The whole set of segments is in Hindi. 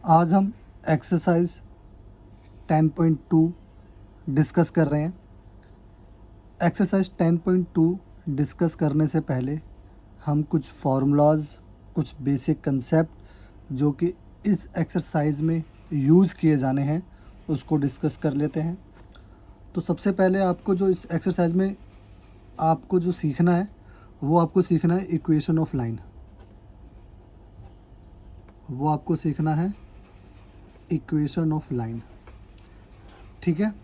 आज हम एक्सरसाइज 10.2 डिस्कस कर रहे हैं। एक्सरसाइज 10.2 डिस्कस करने से पहले हम कुछ फार्मूलाज, कुछ बेसिक कंसेप्ट जो कि इस एक्सरसाइज में यूज़ किए जाने हैं उसको डिस्कस कर लेते हैं। तो सबसे पहले आपको जो इस एक्सरसाइज में आपको जो सीखना है वो आपको सीखना है इक्वेशन ऑफ लाइन। वो आपको सीखना है इक्वेशन ऑफ लाइन। ठीक है,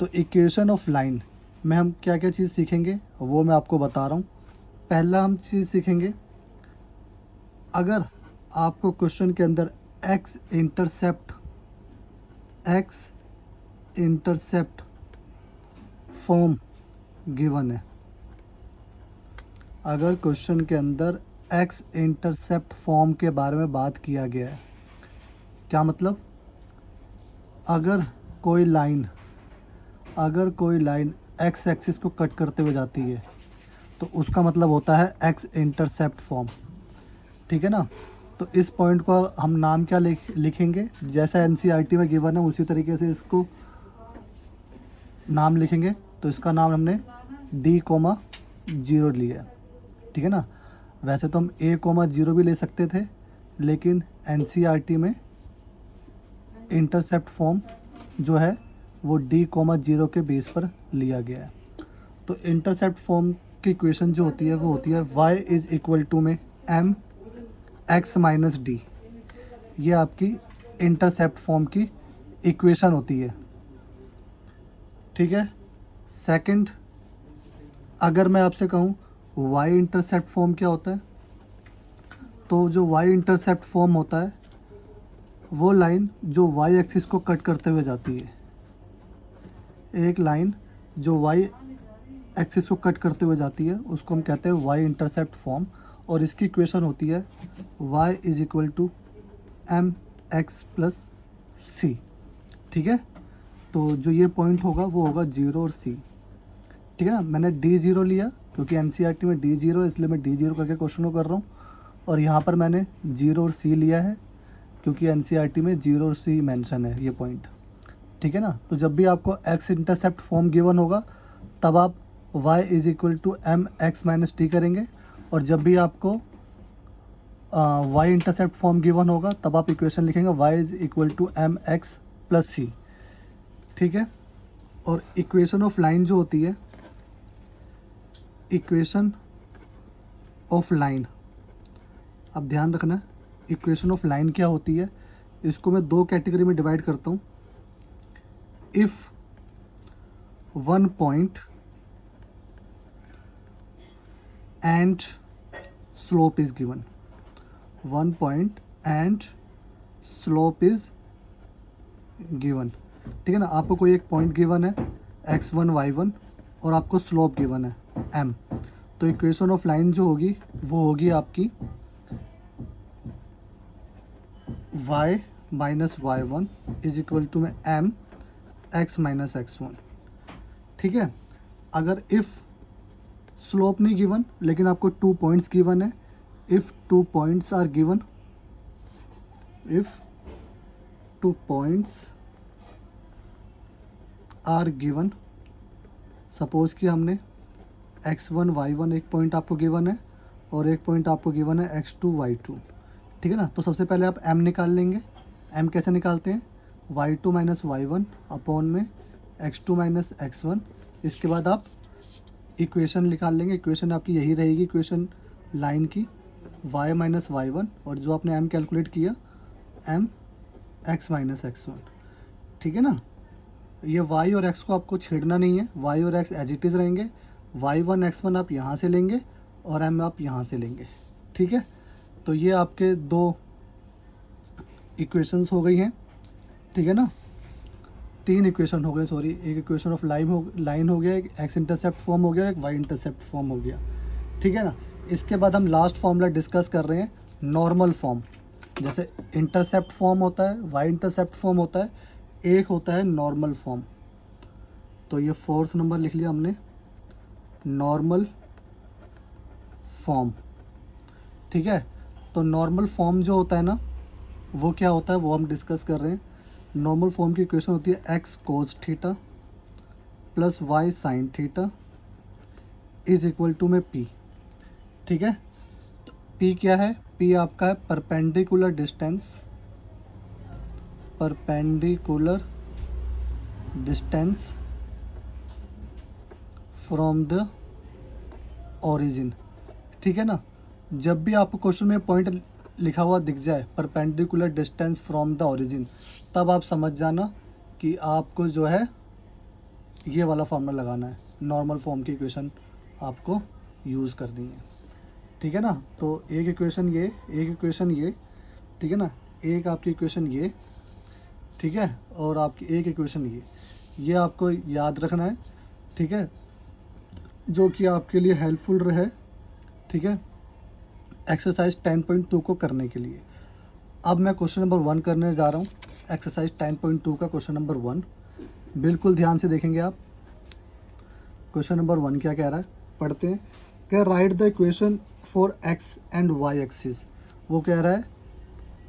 तो इक्वेशन ऑफ लाइन में हम क्या क्या चीज़ सीखेंगे वो मैं आपको बता रहा हूँ। पहला हम चीज़ सीखेंगे, अगर आपको क्वेश्चन के अंदर एक्स इंटरसेप्ट फॉर्म गिवन है, अगर क्वेश्चन के अंदर एक्स इंटरसेप्ट फॉर्म के बारे में बात किया गया है, क्या मतलब, अगर कोई लाइन एक्स एक्सिस को कट करते हुए जाती है तो उसका मतलब होता है एक्स इंटरसेप्ट फॉर्म। ठीक है ना। तो इस पॉइंट को हम नाम क्या लिखेंगे, जैसा एनसीईआरटी में गिवन है उसी तरीके से इसको नाम लिखेंगे। तो इसका नाम हमने D,0 लिया है। ठीक है ना। वैसे तो हम A,0 भी ले सकते थे, लेकिन एनसीईआरटी में इंटरसेप्ट फॉर्म जो है वो D,0 के बेस पर लिया गया है। तो इंटरसेप्ट फॉर्म की इक्वेशन जो होती है वो होती है y इज़ इक्वल टू में m x माइनस डी। ये आपकी इंटरसेप्ट फॉर्म की इक्वेशन होती है। ठीक है। सेकंड, अगर मैं आपसे कहूँ y इंटरसेप्ट फॉर्म क्या होता है, तो जो y इंटरसेप्ट फॉर्म होता है वो लाइन जो y एक्सिस को कट करते हुए जाती है। एक लाइन जो y एक्सिस को कट करते हुए जाती है उसको हम कहते हैं y इंटरसेप्ट फॉर्म, और इसकी इक्वेशन होती है y is equal to m x plus c. ठीक है। तो जो ये पॉइंट होगा वो होगा 0 और C। ठीक है ना। मैंने D0 लिया क्योंकि एनसीईआरटी में D0 है, इसलिए मैं D0 करके क्वेश्चन को कर रहा हूँ। और यहाँ पर मैंने 0 और C लिया है क्योंकि एनसीईआरटी में 0 और C मेंशन है ये पॉइंट। ठीक है ना। तो जब भी आपको एक्स इंटरसेप्ट फॉर्म गिवन होगा तब आप y is equal to m x minus t करेंगे, और जब भी आपको y इंटरसेप्ट फॉर्म गिवन होगा तब आप इक्वेशन लिखेंगे y is equal to m x plus c. ठीक है। और इक्वेशन ऑफ लाइन जो होती है, इक्वेशन ऑफ लाइन, अब ध्यान रखना, इक्वेशन ऑफ लाइन क्या होती है, इसको मैं दो कैटेगरी में डिवाइड करता हूँ। If one point and slope is given, one point and slope is given. ठीक है ना। आपको कोई एक पॉइंट गिवन है x1 y1 और आपको स्लोप गिवन है m। तो इक्वेशन ऑफ लाइन जो होगी वो होगी आपकी y minus y1 is equal to में m x माइनस x1। ठीक है। अगर इफ़ स्लोप नहीं गिवन लेकिन आपको 2 पॉइंट्स गिवन है, if 2 points are given, if 2 points are given, suppose कि हमने x1 y1 एक पॉइंट आपको गिवन है और एक पॉइंट आपको गिवन है x2 y2। ठीक है ना। तो सबसे पहले आप m निकाल लेंगे। m कैसे निकालते हैं, y2 माइनस y1 अपॉन में x2 माइनस x1। इसके बाद आप इक्वेशन निकाल लेंगे। इक्वेशन आपकी यही रहेगी इक्वेशन लाइन की, y माइनस y1 और जो आपने m कैलकुलेट किया m x माइनस x1। ठीक है ना। ये y और x को आपको छेड़ना नहीं है, y और x एज इट इज़ रहेंगे। y1 x1 आप यहाँ से लेंगे और m आप यहाँ से लेंगे। ठीक है। तो ये आपके दो इक्वेशंस हो गई हैं। ठीक है ना। तीन इक्वेशन हो गए, सॉरी, एक इक्वेशन ऑफ लाइन हो गया, एक एक्स इंटरसेप्ट फॉर्म हो गया, एक वाई इंटरसेप्ट फॉर्म हो गया। ठीक है ना। इसके बाद हम लास्ट फॉर्मूला डिस्कस कर रहे हैं, नॉर्मल फॉर्म। जैसे इंटरसेप्ट फॉर्म होता है, वाई इंटरसेप्ट फॉर्म होता है, एक होता है नॉर्मल फॉर्म। तो ये 4th नंबर लिख लिया हमने, नॉर्मल फॉर्म। ठीक है। तो नॉर्मल फॉर्म जो होता है ना, वो क्या होता है वो हम डिस्कस कर रहे हैं। नॉर्मल फॉर्म की इक्वेशन होती है x cos theta plus y sine theta is equal to में पी। ठीक है, पी क्या है? पी आपका है perpendicular distance from the origin. ठीक है ना, जब भी आपको क्वेश्चन में पॉइंट लिखा हुआ दिख जाए perpendicular distance from the origin, तब आप समझ जाना कि आपको जो है ये वाला फॉर्मूला लगाना है, नॉर्मल फॉर्म की इक्वेशन आपको यूज़ करनी है। ठीक है ना, तो एक इक्वेशन ये, एक इक्वेशन ये, ठीक है ना, एक आपकी इक्वेशन ये, ठीक है, और आपकी एक इक्वेशन ये आपको याद रखना है। ठीक है, जो कि आपके लिए हेल्पफुल रहे। ठीक है, एक्सरसाइज 10.2 को करने के लिए। अब मैं क्वेश्चन नंबर 1 करने जा रहा हूँ। एक्सरसाइज 10.2 का क्वेश्चन नंबर 1 बिल्कुल ध्यान से देखेंगे आप। क्वेश्चन नंबर 1 क्या कह रहा है, पढ़ते हैं। क्या write the equation for x and y axis. वो कह रहा है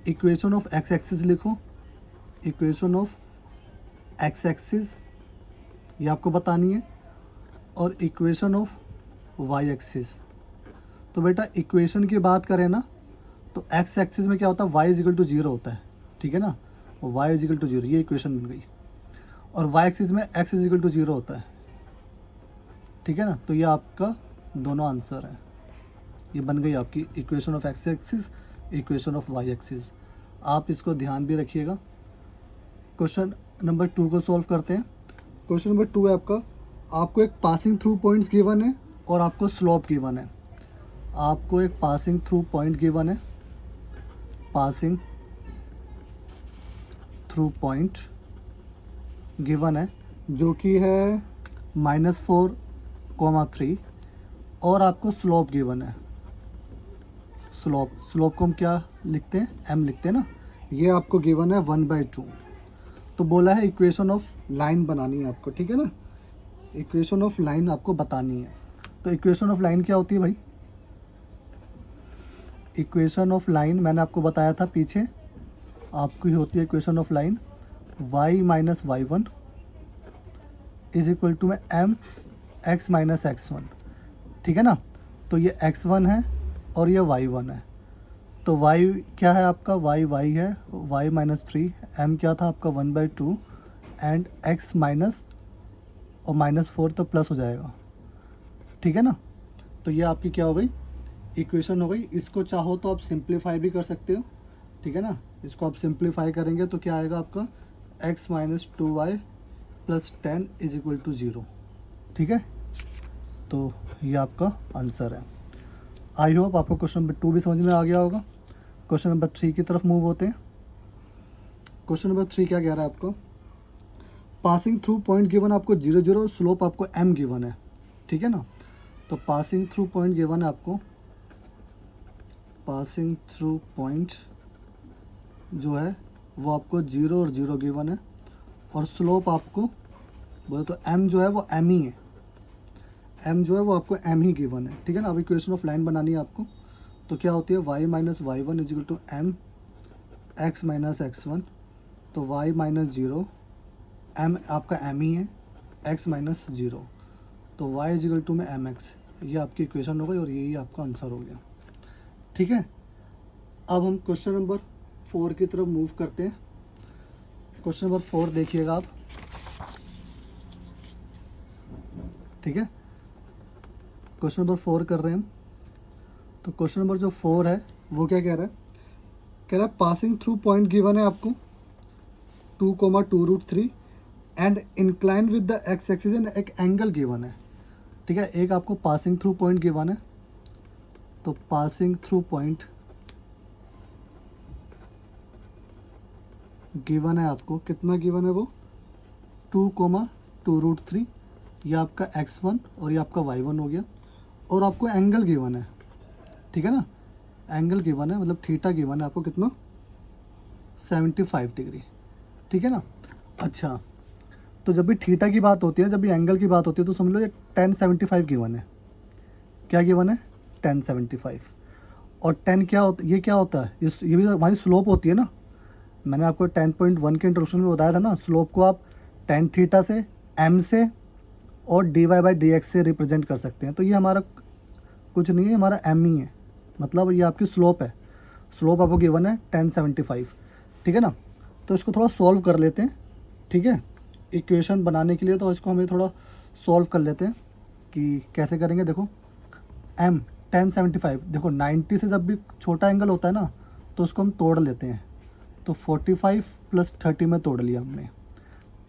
इक्वेशन ऑफ एक्स एक्सिस लिखो, इक्वेशन ऑफ एक्स एक्सिस ये आपको बतानी है, और इक्वेशन ऑफ वाई एक्सिस। तो बेटा इक्वेशन की बात करें ना तो एक्स एक्सिस में क्या होता है, वाई इज इक्वल टू 0 होता है। ठीक है ना, वाई इज इक्वल टू 0 ये इक्वेशन बन गई, और वाई एक्सिस में एक्स इज इक्वल टू 0 होता है। ठीक है ना, तो ये आपका दोनों आंसर है। ये बन गई आपकी equation of x axis, equation of y axis. आप इसको ध्यान भी रखिएगा। क्वेश्चन नंबर 2 को सॉल्व करते हैं। क्वेश्चन नंबर 2 है आपको एक पासिंग थ्रू पॉइंट्स गिवन है और आपको स्लोप गिवन है। आपको एक पासिंग थ्रू पॉइंट गिवन है, पासिंग थ्रू पॉइंट गिवन है जो कि है -4,3, और आपको स्लोप गिवन है। स्लोप को हम क्या लिखते हैं, m लिखते हैं ना। ये आपको गिवन है 1/2। तो बोला है इक्वेशन ऑफ लाइन बनानी है आपको। ठीक है ना, इक्वेशन ऑफ लाइन आपको बतानी है। तो इक्वेशन ऑफ लाइन क्या होती है भाई, इक्वेशन ऑफ लाइन मैंने आपको बताया था पीछे, आपकी होती है equation of line y minus y1 is equal to में m x माइनस x1। ठीक है ना, तो ये x1 है और ये y1 है। तो y क्या है आपका, y है, y माइनस 3, m क्या था आपका 1/2, एंड x माइनस और -4 तो प्लस हो जाएगा। ठीक है ना, तो ये आपकी क्या हो गई, इक्वेशन हो गई। इसको चाहो तो आप सिंप्लीफाई भी कर सकते हो। ठीक है ना, इसको आप सिंप्लीफाई करेंगे तो क्या आएगा आपका x minus 2y plus 10 is equal to 0। ठीक है, तो ये आपका आंसर है। आई होप आपको क्वेश्चन नंबर 2 भी समझ में आ गया होगा। क्वेश्चन नंबर 3 की तरफ मूव होते हैं। क्वेश्चन नंबर 3 क्या कह रहा है आपको, पासिंग थ्रू पॉइंट गिवन आपको 0 0 और स्लोप आपको m गिवन है। ठीक है ना, तो पासिंग थ्रू पॉइंट गिवन है आपको, पासिंग थ्रू पॉइंट जो है वो आपको 0 और 0 गिवन है, और स्लोप आपको बोले तो m जो है वो m ही है, m जो है वो आपको m ही गिवन है। ठीक है ना, अब इक्वेशन ऑफ लाइन बनानी है आपको। तो क्या होती है y minus y1 is equal to m x minus x1। तो y माइनस 0, m आपका m ही है, x माइनस 0, तो y इज इक्वल टू में mx। ये आपकी इक्वेशन हो गई और यही आपका आंसर हो गया। ठीक है, अब हम क्वेश्चन नंबर 4 की तरफ मूव करते हैं। क्वेश्चन नंबर 4 देखिएगा आप। ठीक है, क्वेश्चन नंबर 4 कर रहे हैं हम। तो क्वेश्चन नंबर जो 4 है वो क्या कह रहा है, कह रहा है पासिंग थ्रू पॉइंट गिवन है आपको 2,2√3 and incline with the x axis and एक एंगल गिवन है। ठीक है, एक आपको पासिंग थ्रू पॉइंट गिवन है। तो पासिंग थ्रू पॉइंट गिवन है आपको, कितना गिवन है वो 2,2√3, ये आपका x1 और ये आपका y1 हो गया, और आपको एंगल गिवन है। ठीक है ना, एंगल गिवन है मतलब थीटा गिवन है आपको कितना 75 डिग्री। ठीक है ना, अच्छा तो जब भी थीटा की बात होती है, जब भी एंगल की बात होती है, तो समझ लो ये 1075 गिवन है। क्या गिवन है 1075, और 10 क्या होता है, ये क्या होता है, ये भी हमारी स्लोप होती है ना। मैंने आपको 10.1 के इंट्रोडक्शन में बताया था ना, स्लोप को आप tan थीटा से, m से और dy/dx से रिप्रेजेंट कर सकते हैं। तो ये हमारा कुछ नहीं है, हमारा m ही है, मतलब ये आपकी स्लोप है। स्लोप आपको गिवन है 1075, ठीक है ना। तो इसको थोड़ा सॉल्व कर लेते हैं, ठीक है, इक्वेशन बनाने के लिए। तो इसको हमें थोड़ा सॉल्व कर लेते हैं कि कैसे करेंगे। देखो m 1075, देखो 90 से जब भी छोटा एंगल होता है ना तो उसको हम तोड़ लेते हैं। तो 45 + 30 में तोड़ लिया हमने,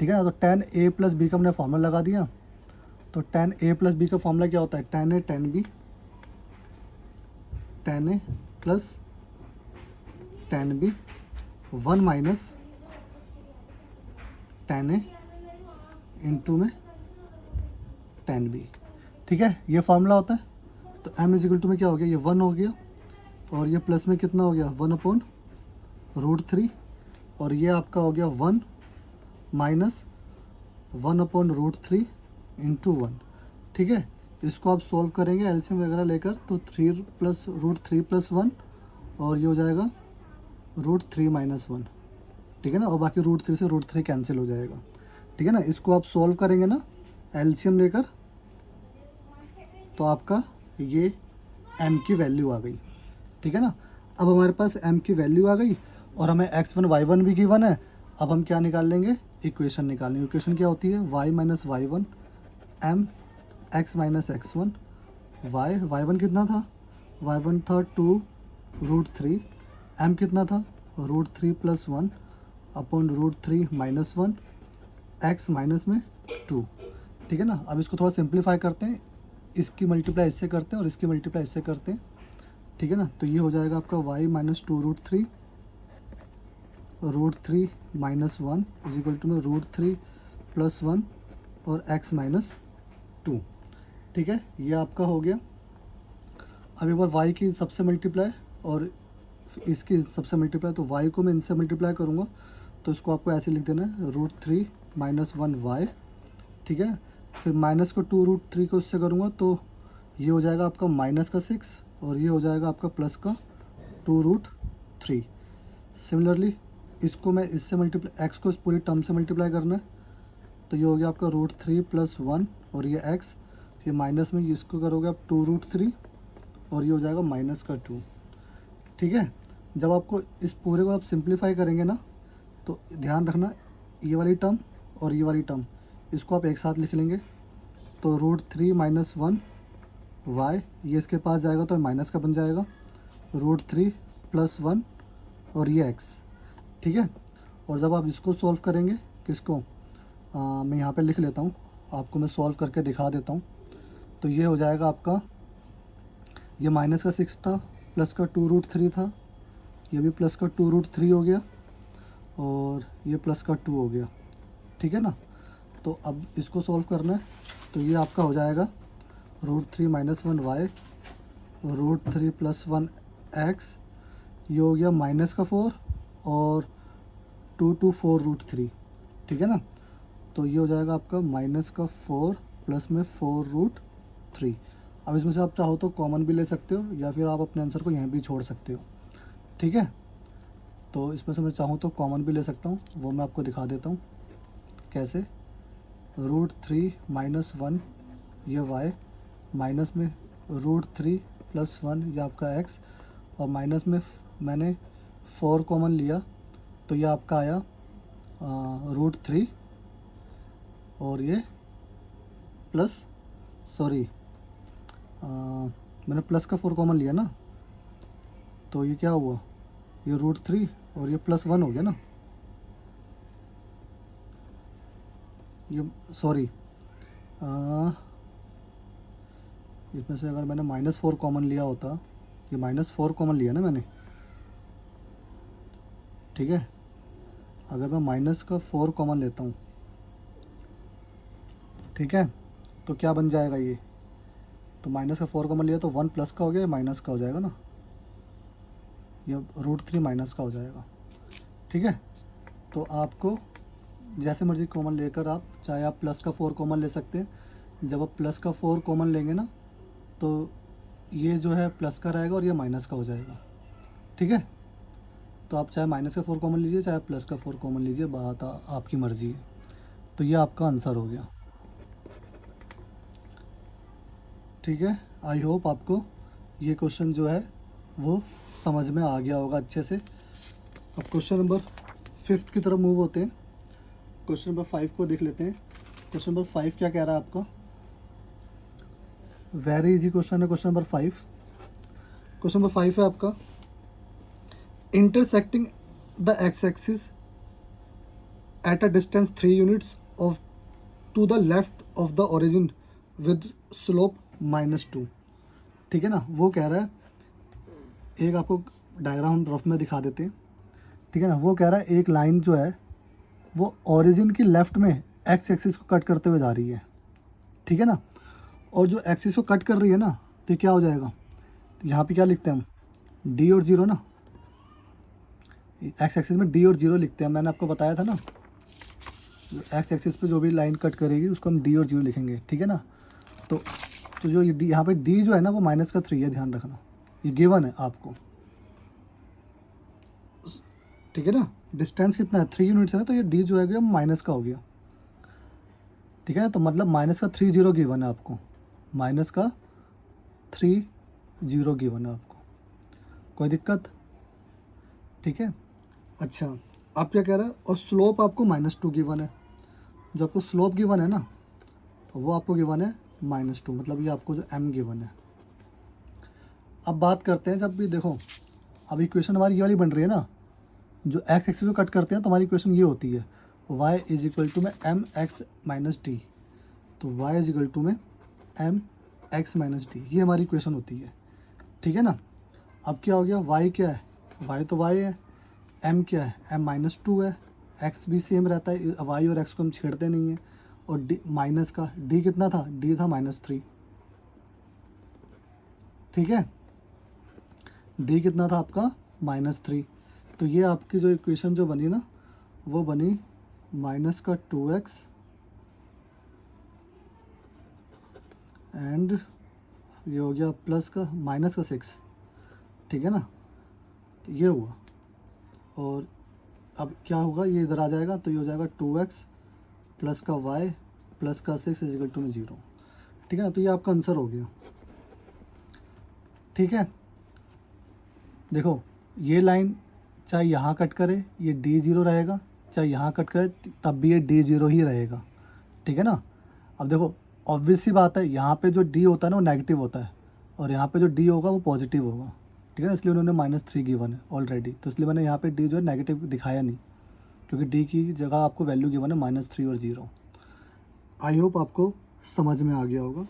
ठीक है ना। तो tan a + b का हमने फॉर्मूला लगा दिया। तो tan a + b का फॉर्मूला क्या होता है, tan a tan b, tan a + tan b 1 - tan a into में tan b, ठीक है, ये फार्मूला होता है। तो m = में क्या हो गया, ये 1 हो गया, और ये प्लस में कितना हो गया 1/√3, और ये आपका हो गया 1 - 1/√3 इंटू 1, ठीक है। इसको आप सॉल्व करेंगे एलसीएम वगैरह लेकर, तो 3 + √3 + 1, और ये हो जाएगा √3 - 1, ठीक है ना। और बाकी √3 से √3 कैंसिल हो जाएगा, ठीक है ना। इसको आप सॉल्व करेंगे ना एलसीएम लेकर, तो आपका ये m की वैल्यू आ गई, ठीक है ना। अब हमारे पास m की वैल्यू आ गई और हमें x1 y1 भी गिवन है। अब हम क्या निकाल लेंगे, इक्वेशन निकाल लेंगे। इक्वेशन क्या होती है, y - y1 m x - x1 y1 कितना था, y1 था 2√3, m कितना था √3 + 1 अपॉन √3 - 1 x माइनस में 2, ठीक है ना। अब इसको थोड़ा सिंप्लीफाई करते हैं, इसकी मल्टीप्लाई इससे करते हैं और इसकी मल्टीप्लाई इससे करते हैं, ठीक है ना। तो ये हो जाएगा आपका y - 2√3 √3 - 1 = में √3 + 1 और x - 2, ठीक है। ये आपका हो गया। अब एक बार y की सबसे मल्टीप्लाई और इसकी सबसे मल्टीप्लाई, तो y को मैं इनसे मल्टीप्लाई करूँगा, तो इसको आपको ऐसे लिख देना है √3 - 1 y, ठीक है। फिर माइनस को 2√3 को उससे करूँगा, तो ये हो जाएगा आपका -6, और ये हो जाएगा आपका प्लस का 2√3। सिमिलरली इसको मैं इससे मल्टीप्लाई, x को इस पूरी टर्म से मल्टीप्लाई करना है, तो ये हो गया आपका √3 + 1 और ये x, ये माइनस में इसको करोगे आप 2√3 और ये हो जाएगा -2, ठीक है। जब आपको इस पूरे को आप सिंप्लीफाई करेंगे ना, तो ध्यान रखना ये वाली टर्म और ये वाली टर्म, इसको आप एक साथ लिख लेंगे। तो √3 - 1 y, ये इसके पास जाएगा तो माइनस का बन जाएगा, √3 + 1 और ये x, ठीक है। और जब आप इसको सॉल्व करेंगे, किसको, मैं यहाँ पे लिख लेता हूँ, आपको मैं सॉल्व करके दिखा देता हूँ। तो ये हो जाएगा आपका, ये -6 था, प्लस का 2√3 था, ये भी प्लस का 2√3 हो गया, और ये प्लस का 2 हो गया, ठीक है ना। तो अब इसको सॉल्व करना है, तो ये आपका हो जाएगा √3 - 1 y √3 + 1 x, ये हो गया -4 और 2 4 √3, ठीक है ना। तो ये हो जाएगा आपका -4 प्लस में 4 √3। अब इसमें से आप चाहो तो कॉमन भी ले सकते हो, या फिर आप अपने आंसर को यहीं भी छोड़ सकते हो, ठीक है। तो इसमें से मैं चाहूँ तो कॉमन भी ले सकता हूँ, वो मैं आपको दिखा देता हूँ कैसे। √3 - 1 ये y, माइनस में √3 + 1 ये आपका x, और माइनस में मैंने 4 कॉमन लिया, तो ये आपका आया √3, और ये प्लस, सॉरी मैंने प्लस का 4 कॉमन लिया ना, तो ये क्या हुआ, ये √3 और ये +1 हो गया ना, ये सॉरी, इसमें से अगर मैंने -4 कॉमन लिया होता, ये -4 कॉमन लिया ना मैंने, ठीक है। अगर मैं -4 कॉमन लेता हूँ, ठीक है, तो क्या बन जाएगा ये, तो -4 कॉमन लिया तो 1 प्लस का हो गया, माइनस का हो जाएगा ना, ये √3 माइनस का हो जाएगा, ठीक है। तो आपको जैसे मर्जी कॉमन लेकर, आप चाहे आप प्लस का 4 कॉमन ले सकते हैं। जब आप प्लस का 4 कॉमन लेंगे ना, तो ये जो है प्लस का रहेगा और ये माइनस का हो जाएगा, ठीक है। तो आप चाहे माइनस का 4 कॉमन लीजिए, चाहे प्लस का 4 कॉमन लीजिए, बात आपकी मर्ज़ी है। तो ये आपका आंसर हो गया। ठीक है, आई होप आपको ये क्वेश्चन जो है वो समझ में आ गया होगा अच्छे से। अब क्वेश्चन नंबर 5 की तरफ मूव होते हैं। क्वेश्चन नंबर 5 को देख लेते हैं। क्वेश्चन नंबर 5 क्या कह रहा है आपका? वेरी इजी क्वेश्चन है क्वेश्चन नंबर 5। क्वेश्चन नंबर 5 है आपका, intersecting the x axis at a distance 3 units of to the left of the origin with slope -2। ठीक है ना, वो कह रहा है, एक आपको डायग्राम रफ में दिखा देते हैं। ठीक है ना, वो कह रहा है एक लाइन जो है वो ओरिजिन की लेफ़्ट में एक्स एक्सिस को कट करते हुए जा रही है। ठीक है ना, और जो एक्सिस को कट कर रही है ना, तो क्या हो जाएगा? तो यहाँ पे क्या लिखते हैं हम? डी और ज़ीरो ना, एक्स एक्सिस में डी और ज़ीरो लिखते हैं। मैंने आपको बताया था ना, एक्स एक्सिस पे जो भी लाइन कट करेगी उसको हम डी और ज़ीरो लिखेंगे। ठीक है ना, तो जो ये डी, यहाँ पे डी जो है ना वो -3 है, ध्यान रखना, ये गिवन है आपको। ठीक है ना, डिस्टेंस कितना है? 3 यूनिट्स है ना, तो ये डी जो है गया माइनस का हो गया। ठीक है ना, तो मतलब -3 0 गिवन है आपको, -3 0 गिवन है आपको। कोई दिक्कत? ठीक है, अच्छा आप क्या कह रहे हैं? और स्लोप आपको -2 गिवन है। जो आपको स्लोप गिवन है ना, तो वो आपको गिवन है -2, मतलब ये आपको जो m गिवन है। अब बात करते हैं, जब भी देखो अब इक्वेशन हमारी ये वाली बन रही है ना, जो एक्स एक्सिस को कट करते हैं तो हमारी इक्वेशन ये होती है, y इज इक्वल टू में एम एक्स माइनस डी। तो y इज इक्वल टू में एम एक्स माइनस डी, ये हमारी इक्वेशन होती है। ठीक है ना, अब क्या हो गया? y क्या है? y तो y है, m क्या है? m -2 है, x भी सेम रहता है, y और x को हम छेड़ते नहीं हैं। और d माइनस का d कितना था? d था -3। ठीक है, d कितना था आपका? -3। तो ये आपकी जो इक्वेशन जो बनी ना, वो बनी -2x एंड ये हो गया प्लस का -6। ठीक है ना, तो ये हुआ। और अब क्या होगा? ये इधर आ जाएगा, तो ये हो जाएगा 2x प्लस का y प्लस का 6 इज इक्वल टू 0। ठीक है ना, तो ये आपका आंसर हो गया। ठीक है, देखो ये लाइन चाहे यहाँ कट करे ये d0 रहेगा, चाहे यहाँ कट करे तब भी ये d0 ही रहेगा। ठीक है ना, अब देखो ऑब्वियस सी बात है, यहाँ पे जो d होता है ना वो नेगेटिव होता है, और यहाँ पे जो d होगा वो पॉजिटिव होगा। ठीक है ना, इसलिए उन्होंने -3 गिवन है ऑलरेडी, तो इसलिए मैंने यहाँ पे d जो है नेगेटिव दिखाया नहीं, क्योंकि d की जगह आपको वैल्यू गिवन है -3 और 0। आई होप आपको समझ में आ गया होगा।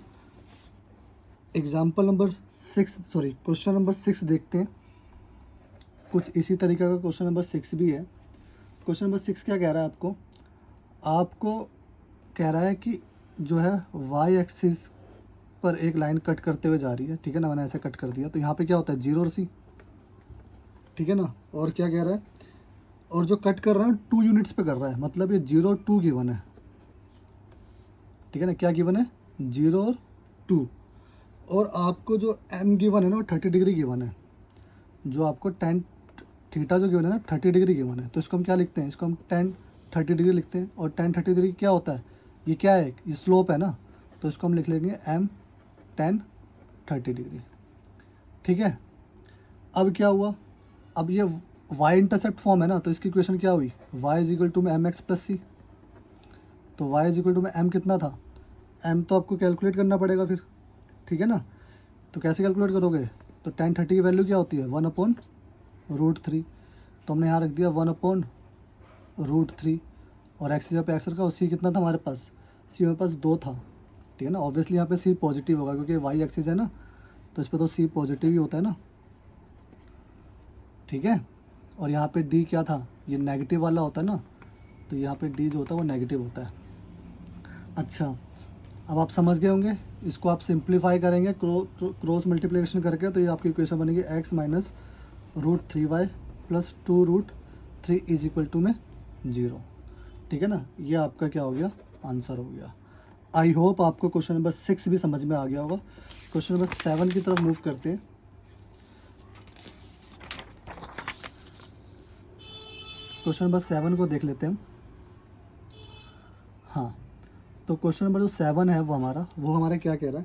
Example number 6, sorry question number 6 देखते हैं। कुछ इसी तरीके का क्वेश्चन नंबर 6 भी है। क्वेश्चन नंबर 6 क्या कह रहा है आपको? आपको कह रहा है कि जो है y एक्सिस पर एक लाइन कट करते हुए जा रही है। ठीक है ना, मैंने ऐसे कट कर दिया, तो यहाँ पे क्या होता है? 0 और c। ठीक है ना, और क्या कह रहा है? और जो कट कर रहा है 2 यूनिट्स पे कर रहा है, मतलब ये 0 और 2 गिवन है। ठीक है ना, क्या गिवन है? 0 और 2। और आपको जो m गिवन है ना वो 30 डिग्री गिवन है। जो आपको tan थीटा जो गिवन है ना 30 डिग्री गिवन है, तो इसको हम क्या लिखते हैं? इसको हम tan 30 डिग्री लिखते हैं। और tan 30 डिग्री क्या होता है? ये क्या है? ये स्लोप है ना, तो इसको हम लिख लेंगे m tan 30 डिग्री। ठीक है, अब क्या हुआ? अब ये y इंटरसेप्ट फॉर्म है ना, तो इसकी इक्वेशन क्या हुई? y इज इक्वल टू में mx प्लस सी। तो y इज इक्वल टू में m कितना था? m तो आपको कैलकुलेट करना पड़ेगा फिर। ठीक है ना, तो कैसे कैलकुलेट करोगे? तो tan 30 की वैल्यू क्या होती है? 1/√3। तो हमने यहाँ रख दिया 1/√3, और एक्स जहाँ पे एक्स रखा, और सी कितना था हमारे पास? सी हमारे पास 2 था। ठीक है ना, ऑब्वियसली यहाँ पे सी पॉजिटिव होगा, क्योंकि वाई एक्सिस है ना, तो इस पर तो सी पॉजिटिव ही होता है ना। ठीक है, और यहाँ पे डी क्या था? ये नेगेटिव वाला होता है ना, तो यहाँ पे डी जो होता है वो नेगेटिव होता है। अच्छा, अब आप समझ गए होंगे। इसको आप सिंप्लीफाई करेंगे क्रॉस मल्टीप्लिकेशन करके, तो ये आपकी इक्वेशन बनेगी x -√3y plus 2√3 is equal to में 0। ठीक है ना, ये आपका क्या हो गया? आंसर हो गया। आई होप आपको क्वेश्चन नंबर 6 भी समझ में आ गया होगा। क्वेश्चन नंबर 7 की तरफ मूव करते हैं। क्वेश्चन नंबर 7 को देख लेते हैं। हाँ, तो क्वेश्चन नंबर जो 7 है वो हमारा क्या कह रहा है,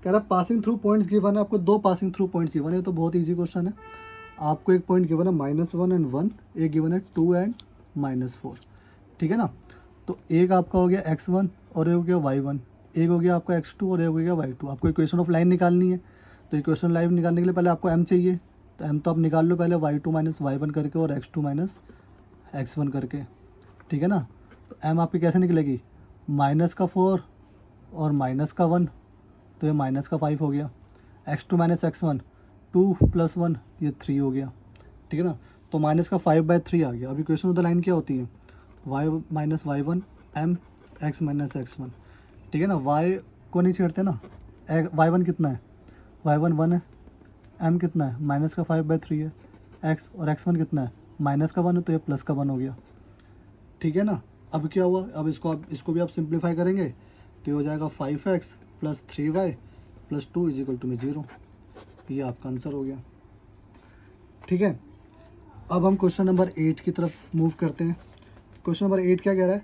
कह रहा है पासिंग थ्रू पॉइंट्स गिवन है। आपको 2 पासिंग थ्रू पॉइंट्स गिवन है, तो बहुत इजी क्वेश्चन है। आपको एक पॉइंट गिवन है -1 एंड 1, एक गिवन है 2 एंड -4, ठीक है ना। तो एक आपका हो गया x1 और एक हो गया y1, एक हो गया आपका x2 और एक हो गया y2। आपको इक्वेशन ऑफ लाइन निकालनी है, तो इक्वेशन लाइन निकालने के लिए पहले आपको m चाहिए, तो m तो आप निकाल लो पहले, y2 माइनस y1 करके और x2 माइनस x1 करके, ठीक है ना। तो m आपकी कैसे निकलेगी, -4 और -1, तो ये -5 हो गया। x2 माइनस x1, 2 + 1 ये 3 हो गया, ठीक है ना। तो -5/3 आ गया। अब इक्वेशन ऑफ द लाइन क्या होती है, y minus y1 m x minus x1, ठीक है ना। y को नहीं छेड़ते ना, y1 कितना है, y1 1 है, m कितना है -5/3 है, x और x1 कितना है -1 है, तो ये +1 हो गया, ठीक है ना। अब क्या हुआ, अब इसको भी आप सिंप्लीफाई करेंगे तो ये हो जाएगा 5x + 3y + 2 = 0। ये आपका आंसर हो गया, ठीक है। अब हम क्वेश्चन नंबर 8 की तरफ मूव करते हैं। क्वेश्चन नंबर 8 क्या कह रहा है,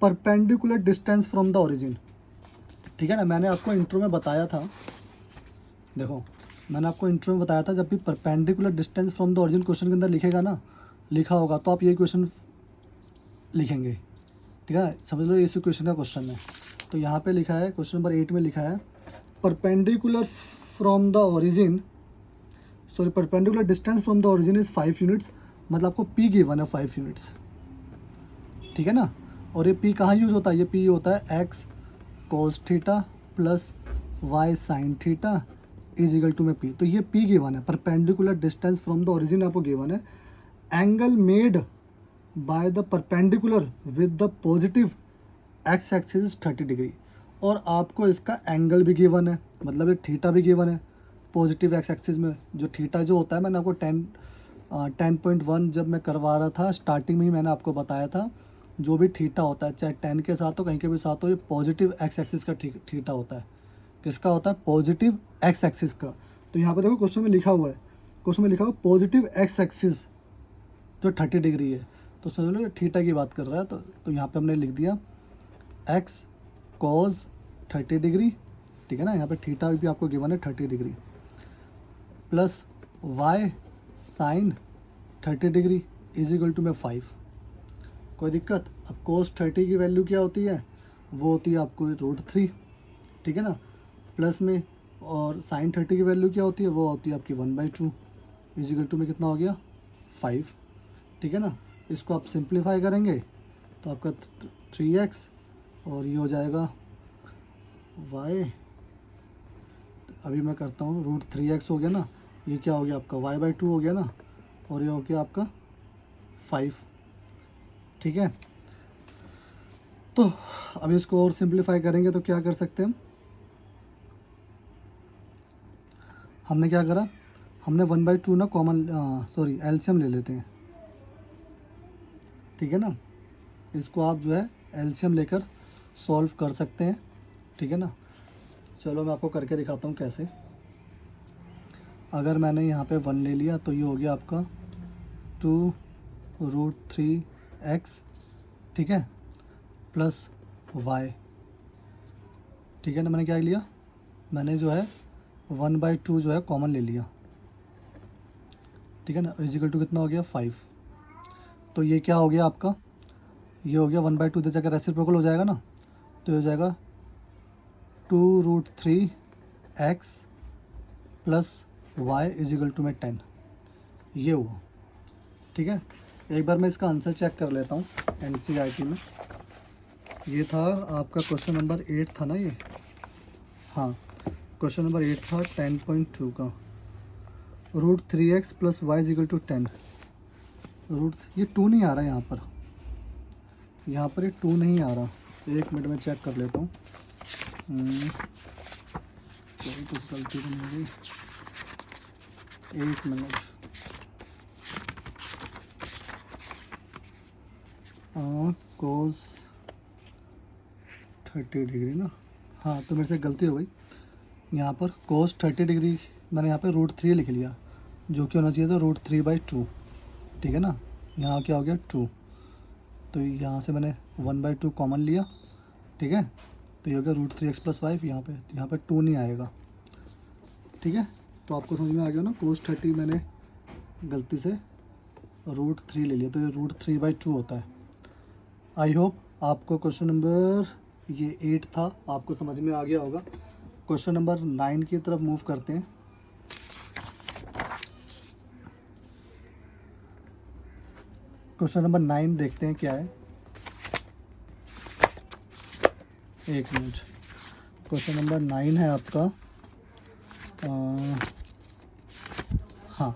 perpendicular distance from the origin, ठीक है ना। मैंने आपको इंट्रो में बताया था, देखो मैंने आपको इंट्रो में बताया था, जब भी perpendicular distance from the origin question के अंदर लिखेगा ना, लिखा होगा, तो आप ये क्वेश्चन लिखेंगे, ठीक है। समझ लो इसी क्वेश्चन का क्वेश्चन है। तो यहाँ पे लिखा है, क्वेश्चन नंबर 8 में लिखा है perpendicular from the origin, sorry perpendicular distance from the origin is 5 units, मतलब आपको पी गिवन है 5 यूनिट्स, ठीक है ना। और ये पी कहाँ यूज़ होता है, ये पी होता है x cos theta plus y sin theta = में पी। तो ये पी गिवन है, perpendicular distance from the origin आपको गिवन है, angle made by the perpendicular with the positive x axis 30 degree, और आपको इसका एंगल भी गिवन है, मतलब ये थीटा भी गिवन है पॉजिटिव x एक्सिस में। जो थीटा जो होता है, मैंने आपको 10.1 जब मैं करवा रहा था स्टार्टिंग में ही मैंने आपको बताया था, जो भी थीटा होता है चाहे 10 के साथ हो कहीं के भी साथ हो, ये पॉजिटिव x एक्सिस का थीटा होता है। किसका होता है, पॉजिटिव x एक्सिस का। तो यहाँ पे देखो क्वेश्चन में लिखा हुआ है, क्वेश्चन में लिखा हुआ पॉजिटिव x एक्सिस जो 30 डिग्री है, तो समझ लो ये थीटा की बात कर रहा है। तो यहाँ पे हमने लिख दिया x cos 30 डिग्री, ठीक है ना। यहाँ पे थीटा भी आपको गिवन है 30 degree, plus y sin 30 degree = 5। कोई दिक्कत। अब cos 30 की वैल्यू क्या होती है, वो होती है आपको √3, ठीक है ना, प्लस में, और sin 30 की वैल्यू क्या होती है, वो होती है आपकी 1/2 = में कितना हो गया 5, ठीक है ना। इसको आप सिंप्लीफाई करेंगे तो आपका 3x और ये हो जाएगा y, अभी मैं करता हूँ, √3x हो गया ना, ये क्या हो गया आपका y/2 हो गया ना, और ये हो गया आपका 5, ठीक है। तो अभी इसको और सिंप्लीफाई करेंगे तो क्या कर सकते हैं हमने क्या करा, हमने 1/2 ना कॉमन, सॉरी एलसीएम ले लेते हैं, ठीक है ना। इसको आप जो है एलसीएम लेकर सॉल्व कर सकते हैं, ठीक है ना। चलो मैं आपको करके दिखाता हूँ कैसे। अगर मैंने यहाँ पे 1 ले लिया तो ये हो गया आपका 2√3x, ठीक है, प्लस y, ठीक है ना। मैंने क्या लिया, मैंने जो है 1/2 जो है कॉमन ले लिया, ठीक है ना, = कितना हो गया 5। तो ये क्या हो गया आपका, ये हो गया 1/2 दे जाकर रेसिप्रोकल हो जाएगा ना, तो ये हो जाएगा 2√3x प्लस y = 10, ये हुआ, ठीक है। एक बार मैं इसका आंसर चेक कर लेता हूँ NCERT में। ये था आपका क्वेश्चन नंबर 8 था ना ये, हाँ क्वेश्चन नंबर 8 था 10.2 का, √3x प्लस y = 10, ये 2 नहीं आ रहा है यहाँ पर ये 2 नहीं आ रहा। एक मिनट में चेक कर लेता हूँ, चलो कुछ गलती तो नहीं हुई, एक मिनट। cos 30 डिग्री ना, हाँ तो मेरे से गलती हो गई, यहाँ पर cos 30 डिग्री मैंने यहाँ पे √3 लिख लिया, जो कि होना चाहिए था √3/2, ठीक है ना। यहाँ क्या हो गया 2, तो यहाँ से मैंने 1/2 कॉमन लिया, ठीक है। तो ये हो गया √3x + 5, यहाँ पे 2 नहीं आएगा, ठीक है। तो आपको समझ में आ गया ना, cos 30 मैंने गलती से √3 ले लिया, तो ये √3/2 होता है। आई होप आपको क्वेश्चन नंबर ये 8 था, आपको समझ में आ गया होगा। क्वेश्चन नंबर 9 की तरफ मूव करते हैं। क्वेश्चन नंबर 9 देखते हैं क्या है। एक मिनट, क्वेश्चन नंबर 9 है आपका, हाँ,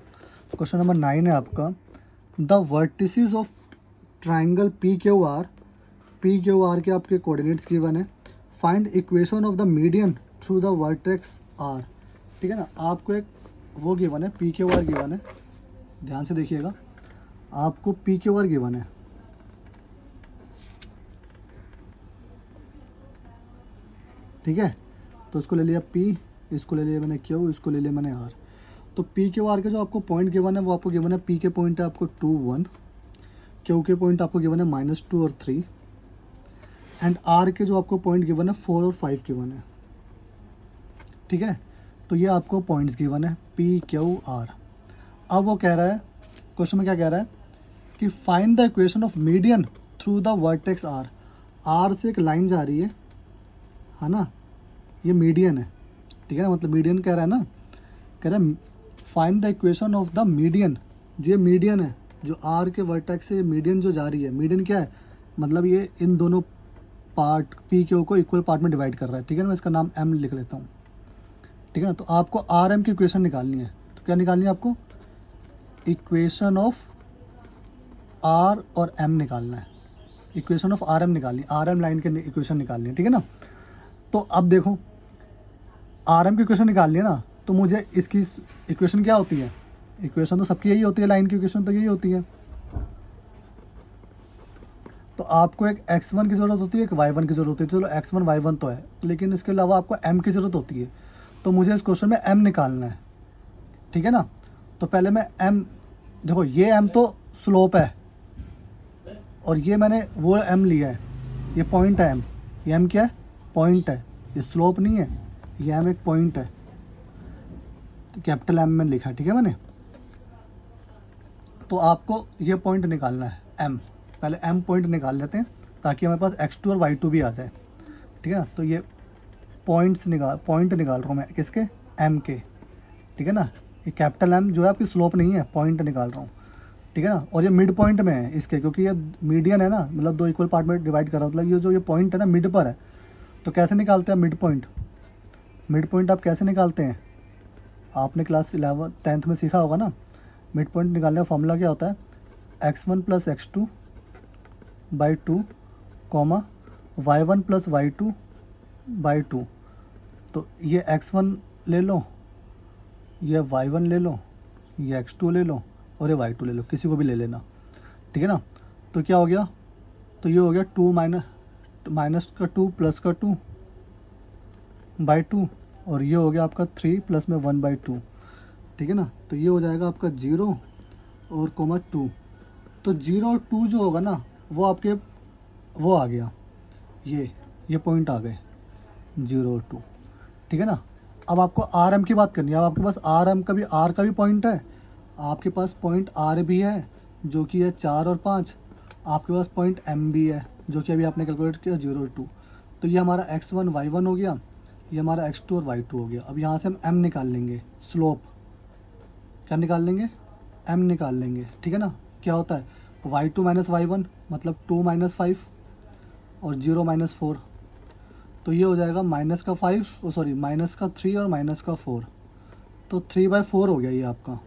क्वेश्चन नंबर 9 है आपका, the vertices of triangle PQR के आपके कोऑर्डिनेट्स गिवन है, find equation of the median through the vertex R, ठीक है ना। आपको एक वो गिवन है, PQR गिवन है, ध्यान से देखिएगा, आपको PQR गिवन है, ठीक है। तो इसको ले लिया P, इसको ले लिया मैंने Q, इसको ले लिया मैंने R। तो PQR के जो आपको पॉइंट गिवन है वो आपको गिवन है, P के पॉइंट है आपको 2, 1, Q के पॉइंट आपको गिवन है -2 और 3, एंड R के जो आपको पॉइंट गिवन है 4 और 5 गिवन है, ठीक है। तो ये आपको पॉइंट्स गिवन है PQR। अब वो कह रहा है, क्वेश्चन में क्या कह रहा है कि find the equation of median through the vertex R से एक लाइन जा रही है ना, ये मीडियन है, ठीक है ना, मतलब मीडियन कह रहा है ना, कह रहा है find the equation of the median, जो ये मीडियन है, जो R के वर्टेक्स से मीडियन जो जा रही है, मीडियन क्या है, मतलब ये इन दोनों पार्ट PQ को इक्वल पार्ट में डिवाइड कर रहा है, ठीक है ना। मैं इसका नाम M लिख लेता हूँ, ठीक है ना। तो आपको RM की इक्वेशन निकालनी है, तो क्या निकालनी है आपको, इक्वेशन ऑफ R और M निकालना है, इक्वेशन ऑफ RM निकालनी, RM लाइन के इक्वेशन निकालनी है, ठीक है ना। तो अब देखो, RM की इक्वेशन निकालनी है ना, तो मुझे इसकी इक्वेशन क्या होती है, इक्वेशन तो सबकी यही होती है, लाइन की इक्वेशन तो यही होती है। तो आपको एक x1 की ज़रूरत होती है, एक y1 की ज़रूरत होती है, चलो x1 y1 तो है, लेकिन इसके अलावा आपको m की ज़रूरत होती है। तो मुझे इस क्वेश्चन में m निकालना है, ठीक है ना। तो पहले मैं m, देखो ये m तो स्लोप है, और ये मैंने वो m लिया है, ये पॉइंट है m, ये m क्या है, पॉइंट है, ये स्लोप नहीं है, ये m एक पॉइंट है, तो कैपिटल M में लिखा है, ठीक है मैंने। तो आपको ये पॉइंट निकालना है m, पहले m पॉइंट निकाल लेते हैं ताकि हमारे पास x2 और y2 भी आ जाए, ठीक है ना। तो ये पॉइंट निकाल रहा हूँ मैं किसके, m के, ठीक है ना। ये कैपिटल M जो है आपकी स्लोप नहीं है, पॉइंट निकाल रहा हूँ, ठीक है ना। और ये मिड पॉइंट में है इसके, क्योंकि ये मीडियन है ना, मतलब दो इक्वल पार्ट में डिवाइड कर रहा हूँ, मतलब ये जो ये पॉइंट है ना मिड पर है। तो कैसे निकालते हैं मिड पॉइंट, मिड पॉइंट आप कैसे निकालते हैं, आपने क्लास 10th में सीखा होगा ना। मिड पॉइंट निकालने का फॉर्मूला क्या होता है, x1 + x2/2 y1 + y2/2। तो ये x1 ले लो, ये y1 ले लो, ये x2 ले लो, और ये y2 ले लो, किसी को भी ले लेना, ठीक है ना। तो क्या हो गया, तो ये हो गया 2 माइनस का 2 प्लस का 2/2, और ये हो गया आपका 3 प्लस में 1/2, ठीक है ना। तो ये हो जाएगा आपका 0 और 2। तो 0 और 2 जो होगा ना, वो आपके वो आ गया, ये पॉइंट आ गए 0 और 2, ठीक है ना। अब आपको RM की बात करनी है, अब आपके पास RM का भी, R का भी पॉइंट है, आपके पास पॉइंट R भी है जो कि है 4 और 5, आपके पास पॉइंट M भी है जो कि अभी आपने कैलकुलेट किया 0 और 2। तो ये हमारा x1 y1 हो गया, ये हमारा x2 और y2 हो गया। अब यहाँ से हम M निकाल लेंगे, स्लोप क्या निकाल लेंगे, M निकाल लेंगे, ठीक है ना। क्या होता है, y2 - y1 मतलब 2 - 5 और 0 - 4, तो ये हो जाएगा -5 -3 और -4, तो 3/4 हो गया ये आपका,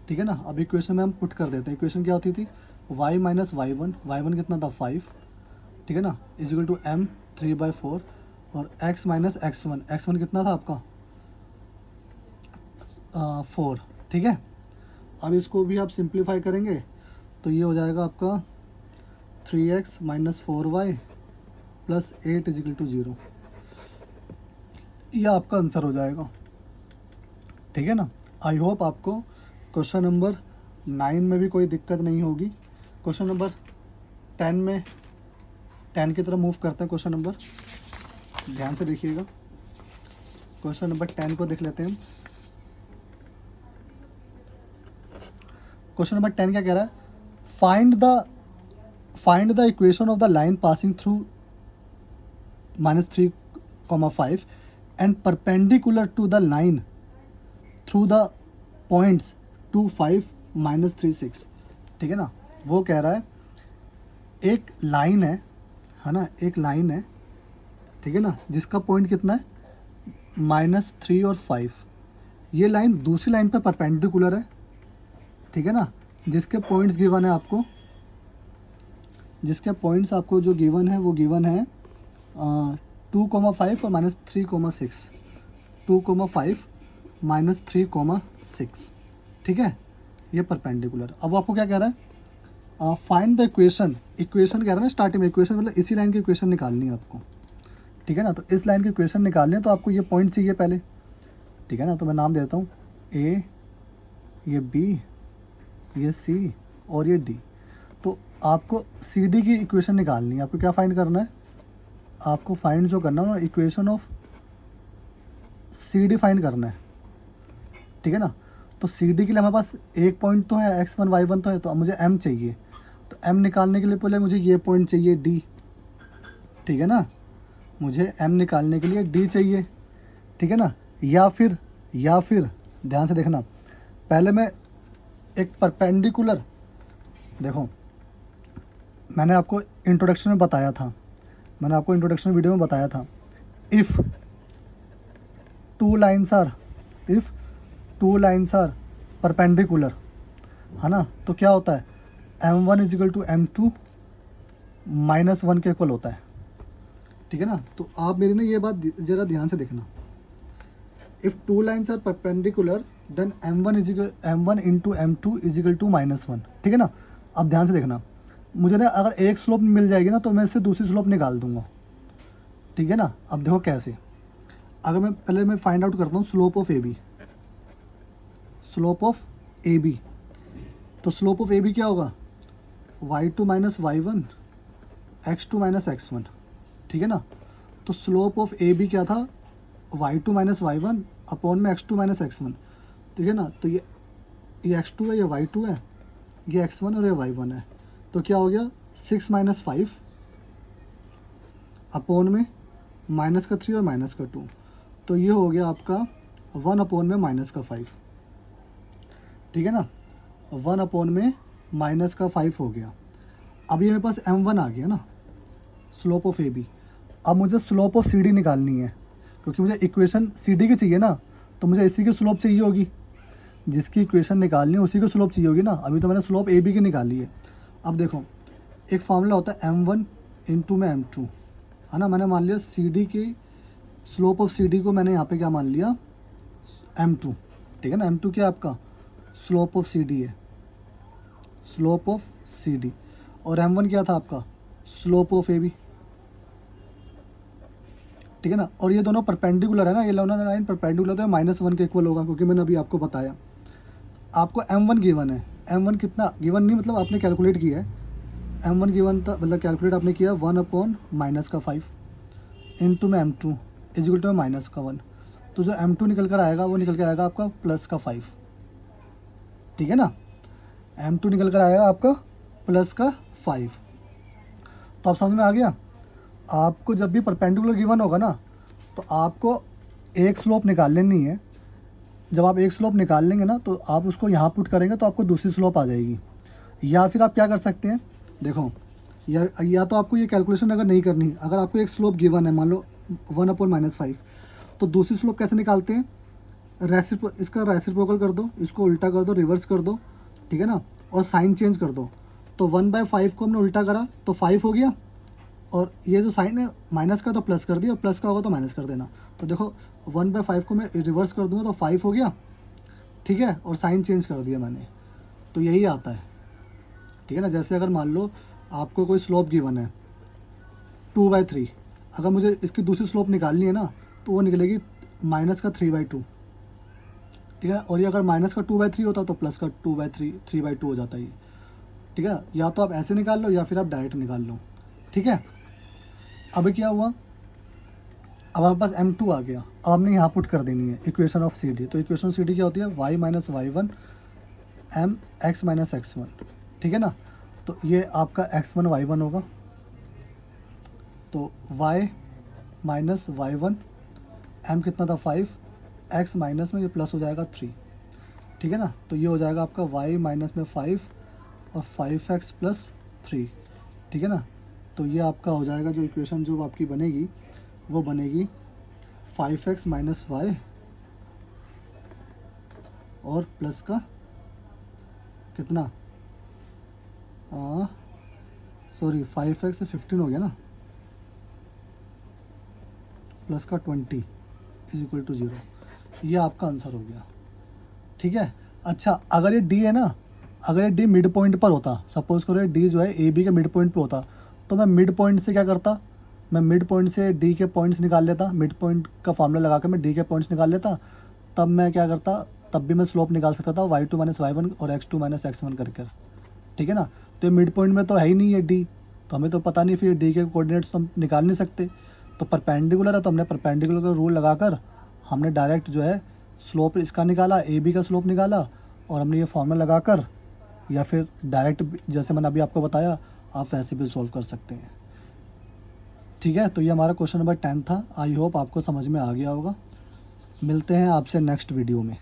ठीक है ना। अब इक्वेशन में हम पुट कर देते हैं, इक्वेशन क्या होती थी, y - y1 कितना था 5, ठीक है ना, = m 3/4, और x - x1 कितना था आपका 4, ठीक है। अब इसको भी आप सिंप्लीफाई करेंगे तो ये हो जाएगा आपका 3x - 4y + 8 = 0, यह आपका आंसर हो जाएगा, ठीक है ना। आई होप आपको क्वेश्चन नंबर 9 में भी कोई दिक्कत नहीं होगी। क्वेश्चन नंबर 10 में 10 की तरफ मूव करते हैं। क्वेश्चन नंबर, ध्यान से देखिएगा, क्वेश्चन नंबर 10 को देख लेते हैं। क्वेश्चन नंबर 10 क्या कह रहा है? Find the equation of the line passing through -3, 5 and perpendicular to the line through the points 2, 5, -3, 6। ठीक है ना, वो कह रहा है एक लाइन है ना, एक लाइन है, ठीक है ना, जिसका पॉइंट कितना है -3 और 5। ये लाइन दूसरी लाइन पे परपेंडिकुलर है, ठीक है ना, जिसके पॉइंट्स गिवन है आपको, जिसके पॉइंट्स आपको जो गिवन है वो गिवन है 2, 5 और -3, 6, 2, 5 -3, 6। ठीक है, ये परपेंडिकुलर। अब आपको क्या कह रहा है? फाइंड द इक्वेशन कह रहा है ना स्टार्टिंग में, इक्वेशन मतलब इसी लाइन की इक्वेशन निकालनी है आपको, ठीक है ना। तो इस लाइन की इक्वेशन निकालनी है तो आपको ये पॉइंट चाहिए पहले, ठीक है ना। तो मैं नाम देता हूँ ए, ये बी, ये सी और ये डी। तो आपको सी डी की इक्वेशन निकालनी है। आपको क्या फाइंड करना है? आपको फाइंड जो करना है ना, equation of C D find करना है, ठीक है ना। तो सी डी के लिए हमारे पास एक पॉइंट तो है, x1 y1 तो है, तो अब मुझे m चाहिए। तो m निकालने के लिए पहले मुझे ये पॉइंट चाहिए d, ठीक है ना, मुझे m निकालने के लिए d चाहिए, ठीक है ना। या फिर ध्यान से देखना, पहले मैं एक परपेंडिकुलर, देखो मैंने आपको इंट्रोडक्शन में बताया था, मैंने आपको इंट्रोडक्शन वीडियो में बताया था, if two lines are perpendicular, है ना, तो क्या होता है m1 = m2 -1 के इक्वल होता है, ठीक है ना। तो आप मेरी ना ये बात ज़रा ध्यान से देखना, if two lines are perpendicular then m1 × m2 = -1, ठीक है ना। अब ध्यान से देखना, मुझे ना अगर एक स्लोप मिल जाएगी ना तो मैं इससे दूसरी स्लोप निकाल दूंगा, ठीक है ना। अब देखो कैसे, अगर मैं फाइंड आउट करता हूँ स्लोप ऑफ ए बी, तो स्लोप ऑफ ए बी क्या होगा? y2 - y1 x2 - x1, ठीक है ना। तो स्लोप ऑफ ए बी क्या था? y2 - y1 अपॉन में x2 - x1, ठीक है ना। तो ये x2 है, ये y2 है, ये x1 और ये y1 है। तो क्या हो गया 6 - 5 अपॉन में -3 और -2, तो ये हो गया आपका 1 अपॉन में -5, ठीक है ना, 1 अपॉन में -5 हो गया। अब ये मेरे पास m1 आ गया ना, स्लोप ऑफ ए बी। अब मुझे स्लोप ऑफ सी डी निकालनी है, क्योंकि मुझे इक्वेशन सी डी की चाहिए ना, तो मुझे इसी की स्लोप चाहिए होगी, जिसकी इक्वेशन निकालनी है उसी की स्लोप चाहिए होगी ना। अभी तो मैंने स्लोप ए बी की निकाली है। अब देखो एक फार्मूला होता है m1 × में m2, है ना। मैंने मान लिया सी डी की स्लोप ऑफ सी डी को मैंने यहाँ पे क्या मान लिया m2, ठीक है ना। m2 क्या आपका स्लोप ऑफ सी डी है, स्लोप ऑफ सी डी, और m1 क्या था आपका स्लोप ऑफ ए बी, ठीक है ना। और ये दोनों परपेंडिकुलर है ना, ये दोनों लाइन परपेंडिकुलर तो -1 के इक्वल होगा, क्योंकि मैंने अभी आपको बताया। आपको m1 गिवन है, m1 कितना गिवन नहीं मतलब आपने कैलकुलेट किया है, m1 गिवन था मतलब कैलकुलेट आपने किया 1 अपॉन -5 इंटू में m2 = -1। तो जो m2 निकल कर आएगा वो निकल कर आएगा आपका +5, ठीक है ना। m2 निकल कर आएगा आपका +5। तो आप समझ में आ गया। आपको जब भी परपेंडिकुलर गिवन होगा ना, तो आपको एक स्लोप निकाल लेनी है। जब आप एक स्लोप निकाल लेंगे ना, तो आप उसको यहाँ पुट करेंगे तो आपको दूसरी स्लोप आ जाएगी। या फिर आप क्या कर सकते हैं, देखो या तो आपको ये कैलकुलेशन अगर नहीं करनी, अगर आपको एक स्लोप गिवन है, मान लो 1 अपॉन -5, तो दूसरी स्लोप कैसे निकालते हैं? इसका रेसिप्रोकल कर दो, इसको उल्टा कर दो, रिवर्स कर दो, ठीक है ना, और साइन चेंज कर दो। तो 1/5 को हमने उल्टा करा तो 5 हो गया, और ये जो साइन है माइनस का तो प्लस कर दिया, और प्लस का होगा तो माइनस कर देना। तो देखो 1/5 को मैं रिवर्स कर दूंगा तो 5 हो गया, ठीक है, और साइन चेंज कर दिया मैंने, तो यही आता है, ठीक है ना। जैसे अगर मान लो आपको कोई स्लोप गिवन है 2/3, अगर मुझे इसकी दूसरी स्लोप निकालनी है ना, तो वो निकलेगी -3/2, ठीक है ना। और ये अगर -2/3 होता तो +2/3 3/2 हो जाता है, ठीक है, या तो आप ऐसे निकाल लो या फिर आप डायरेक्ट निकाल लो, ठीक है। अभी क्या हुआ, अब हमारे पास m2 आ गया, अब हमने यहाँ पुट कर देनी है इक्वेशन ऑफ सी डी। तो इक्वेशन सी डी क्या होती है, y minus y one m x minus x one, ठीक है ना। तो ये आपका x1 y1 होगा, तो y minus y one, m कितना था 5, x माइनस में ये प्लस हो जाएगा 3, ठीक है ना। तो ये हो जाएगा आपका y माइनस में 5 और 5x प्लस 3, ठीक है ना। तो ये आपका हो जाएगा जो इक्वेशन जो आपकी बनेगी वो बनेगी 5x माइनस वाई और प्लस का कितना, सॉरी 5x से 15 हो गया ना, प्लस का 20 इज इक्वल टू 0। ये आपका आंसर हो गया, ठीक है। अच्छा, अगर ये डी है ना, अगर ये डी मिड पॉइंट पर होता, सपोज करो ये डी जो है ए बी के मिड पॉइंट पे होता, तो मैं मिड पॉइंट से क्या करता, मैं मिड पॉइंट से डी के पॉइंट्स निकाल लेता, मिड पॉइंट का फार्मूला लगा कर मैं डी के पॉइंट्स निकाल लेता, तब मैं क्या करता, तब भी मैं स्लोप निकाल सकता था y2 माइनस वाई वन और x2 माइनस x1 करके, ठीक है ना। तो ये मिड पॉइंट में तो है ही नहीं है डी, तो हमें तो पता नहीं, फिर डी के कोऑर्डिनेट्स तो हम निकाल नहीं सकते। तो परपेंडिकुलर है तो हमने परपेंडिकुलर का रूल लगाकर हमने डायरेक्ट जो है स्लोप इसका निकाला, ए बी का स्लोप निकाला, और हमने ये फॉर्मूला लगाकर या फिर डायरेक्ट जैसे मैंने अभी आपको बताया आप वैसे भी सॉल्व कर सकते हैं, ठीक है। तो ये हमारा क्वेश्चन नंबर 10 था। आई होप आपको समझ में आ गया होगा। मिलते हैं आपसे नेक्स्ट वीडियो में।